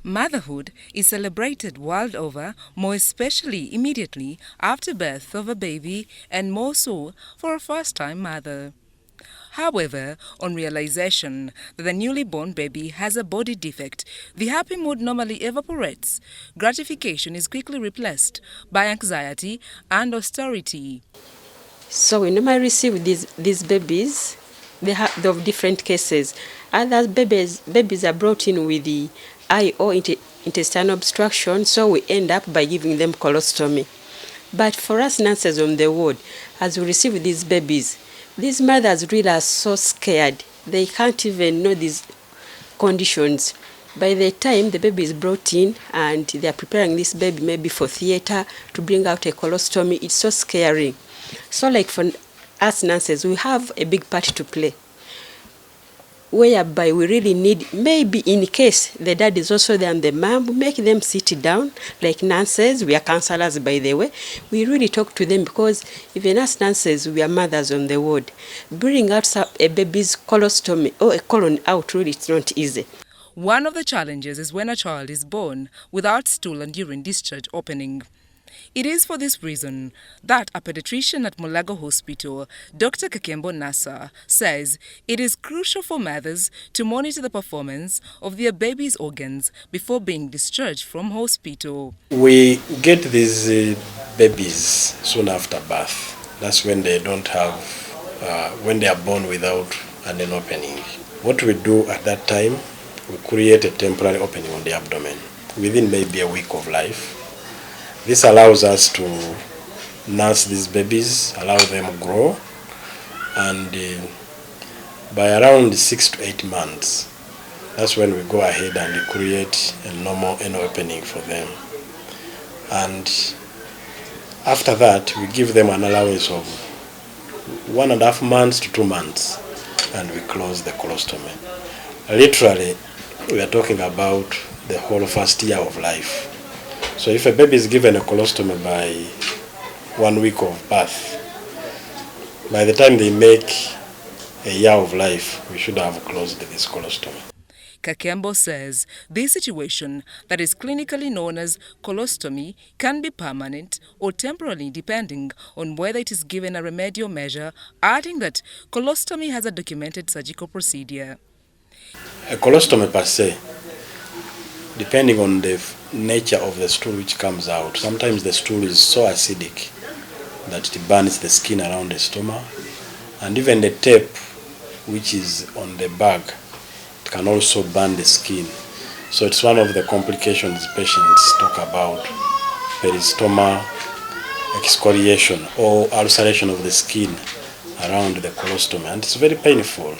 Motherhood is celebrated world over, more especially immediately after birth of a baby and more so for a first-time mother. However, on realization that the newly born baby has a body defect, the happy mood normally evaporates. Gratification is quickly replaced by anxiety and austerity. So we normally receive these babies. They have of different cases. Other babies are brought in with the eye or intestinal obstruction, so we end up by giving them colostomy. But for us nurses on the ward, as we receive these babies, these mothers really are so scared. They can't even know these conditions. By the time the baby is brought in and they are preparing this baby maybe for theater to bring out a colostomy, it's so scary. So like for us nurses, we have a big part to play, whereby we really need, maybe in case the dad is also there and the mom, make them sit down. Like nurses, we are counselors by the way, we really talk to them, because even as nurses, we are mothers on the ward. Bring out a baby's colostomy or a colon out, really it's not easy. One of the challenges is when a child is born without stool and urine discharge opening. It is for this reason that a pediatrician at Mulago Hospital, Dr. Kakembo Nasa, says it is crucial for mothers to monitor the performance of their baby's organs before being discharged from hospital. We get these babies soon after birth. That's when they don't have, when they are born without an opening. What we do at that time, we create a temporary opening on the abdomen within maybe a week of life. This allows us to nurse these babies, allow them grow, and by around 6 to 8 months, that's when we go ahead and create a normal opening for them. And after that, we give them an allowance of 1.5 months to 2 months, and we close the colostomy. Literally, we are talking about the whole first year of life. So if a baby is given a colostomy by 1 week of birth, by the time they make a year of life, we should have closed this colostomy. Kakembo says this situation, that is clinically known as colostomy, can be permanent or temporary depending on whether it is given a remedial measure, adding that colostomy has a documented surgical procedure. A colostomy per se, depending on the nature of the stool which comes out, sometimes the stool is so acidic that it burns the skin around the stomach, and even the tape which is on the bag, it can also burn the skin. So it's one of the complications patients talk about, peristoma excoriation or ulceration of the skin around the colostomy, and it's very painful.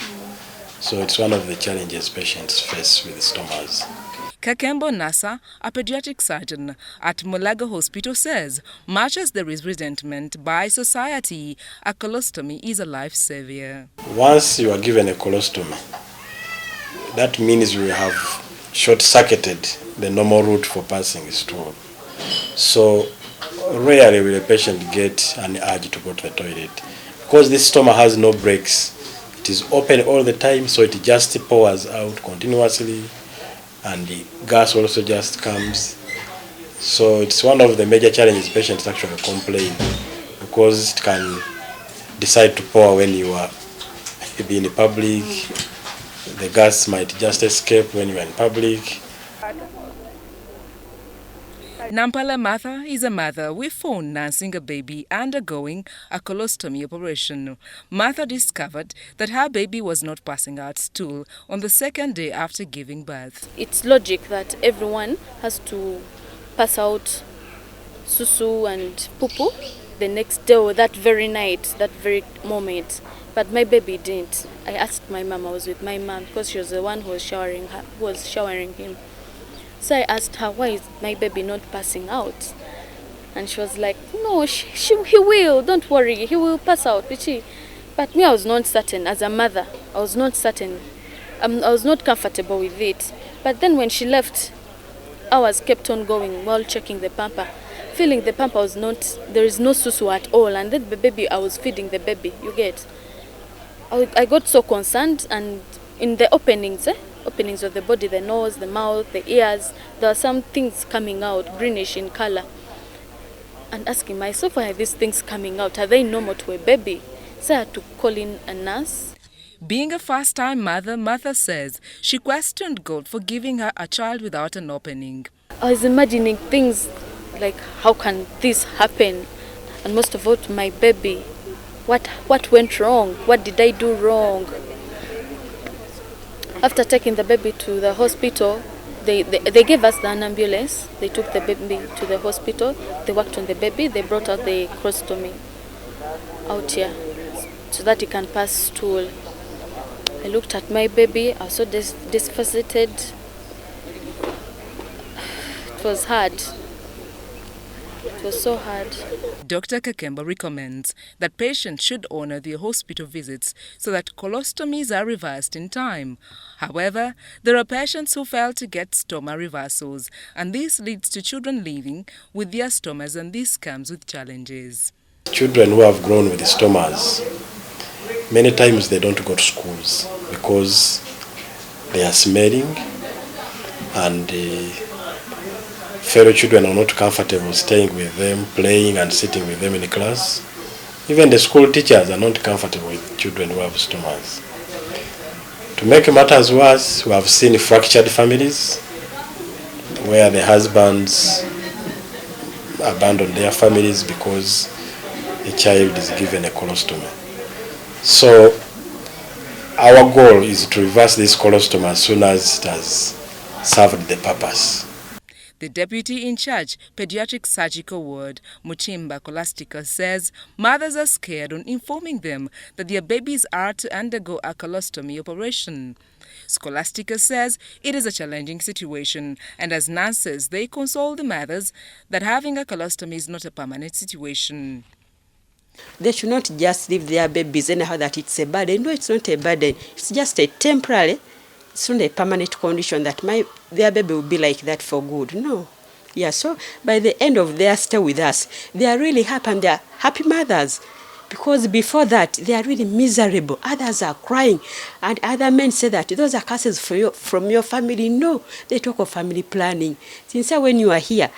So it's one of the challenges patients face with stomas. Kakembo Nasa, a pediatric surgeon at Mulago Hospital, says much as there is resentment by society, a colostomy is a life savior. Once you are given a colostomy, that means you have short-circuited the normal route for passing stool. So rarely will a patient get an urge to go to the toilet, because this stomach has no brakes. It is open all the time, so it just pours out continuously, and the gas also just comes. So it's one of the major challenges patients actually complain, because it can decide to pour when you are in public. The gas might just escape when you are in public. Nampala Martha is a mother with phone nursing a baby undergoing a colostomy operation. Martha discovered that her baby was not passing out stool on the second day after giving birth. It's logic that everyone has to pass out susu and poo-poo the next day or that very night, that very moment. But my baby didn't. I asked my mom, I was with my mom because she was the one who was showering him. So I asked her, why is my baby not passing out? And she was like, no, he will, don't worry, he will pass out. But me, I was not certain. As a mother, I was not certain. I was not comfortable with it. But then when she left, hours kept on going while checking the pamper. Feeling the pamper was not, there is no susu at all. And then the baby, I was feeding the baby, you get. I got so concerned, and in the openings, openings of the body, the nose, the mouth, the ears. There are some things coming out, greenish in color. And asking myself, why are these things coming out? Are they normal to a baby? So I had to call in a nurse. Being a first-time mother, Martha says she questioned God for giving her a child without an opening. I was imagining things like, how can this happen? And most of all, to my baby. What went wrong? What did I do wrong? After taking the baby to the hospital, they gave us an ambulance. They took the baby to the hospital. They worked on the baby. They brought out the colostomy out here so that he can pass stool. I looked at my baby. I was so disfigured. It was hard. It was so hard. Dr. Kakemba recommends that patients should honor their hospital visits so that colostomies are reversed in time. However, there are patients who fail to get stoma reversals, and this leads to children living with their stomas, and this comes with challenges. Children who have grown with stomas, many times they don't go to schools because they are smelling, and fellow children are not comfortable staying with them, playing and sitting with them in class. Even the school teachers are not comfortable with children who have stomas. To make matters worse, we have seen fractured families where the husbands abandon their families because a child is given a colostomy. So our goal is to reverse this colostomy as soon as it has served the purpose. The deputy in charge, pediatric surgical ward, Muchimba Colastica, says mothers are scared on informing them that their babies are to undergo a colostomy operation. Scholastica says it is a challenging situation, and as nurses, they console the mothers that having a colostomy is not a permanent situation. They should not just leave their babies anyhow that it's a burden. No, it's not a burden. It's just a temporary. It's not a permanent condition that their baby will be like that for good. No. Yeah, so by the end of their stay with us, they are really happy, and they are happy mothers. Because before that, they are really miserable. Others are crying. And other men say that those are curses from your family. No, they talk of family planning. Since when you are here,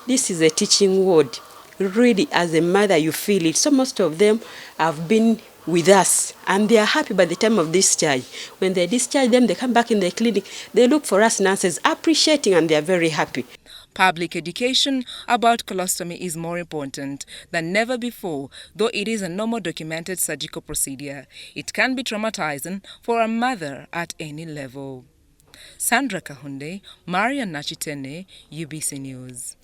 this is a teaching word. Really, as a mother, you feel it. So most of them have been with us, and they are happy by the time of discharge. When they discharge them, they come back in the clinic. They look for us nurses, appreciating, and they are very happy. Public education about colostomy is more important than never before, though it is a normal documented surgical procedure. It can be traumatizing for a mother at any level. Sandra Kahunde, Marian Nachitene, UBC News.